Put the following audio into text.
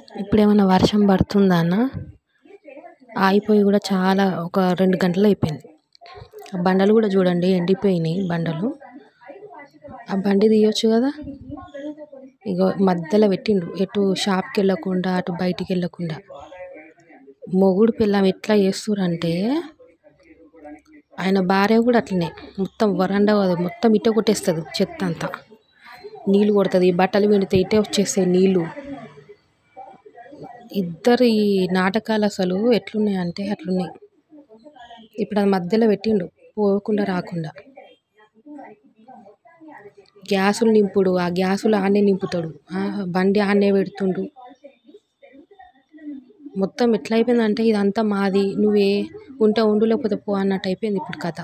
ఇప్పుడేమన్నా వర్షం పడుతుందా అన్న? ఆగిపోయి కూడా చాలా ఒక 2 గంటలు అయిపోయింది. ఆ బండలు కూడా చూడండి ఎండిపోయినాయి బండలు. ఆ బండి తీయొచ్చు కదా. ఇగో మధ్యలో పెట్టిండు, ఎటు షాప్కి వెళ్ళకుండా అటు బయటికి వెళ్ళకుండా. మొగుడు పెళ్ళాం ఎట్లా చేస్తురంటే, ఆయన భార్య కూడా అట్లనే మొత్తం వరండా మొత్తం ఇట్టే కొట్టేస్తుంది, చెత్త అంతా నీళ్ళు కొడుతుంది, బట్టలు పిండితే ఇట్టే వచ్చేస్తాయి నీళ్ళు. ఇద్దరు ఈ నాటకాలు అసలు ఎట్లున్నాయంటే అట్లున్నాయి. ఇప్పుడు అది మధ్యలో పెట్టిండు పోకుండా రాకుండా. గ్యాసులు నింపుడు, ఆ గ్యాసులు ఆడనే నింపుతాడు, బండి ఆడనే పెడుతుండు. మొత్తం ఎట్లా అయిపోయిందంటే ఇదంతా మాది, నువ్వే ఉంటే ఉండు లేకపోతే పో అన్నట్టు అయిపోయింది ఇప్పుడు కథ.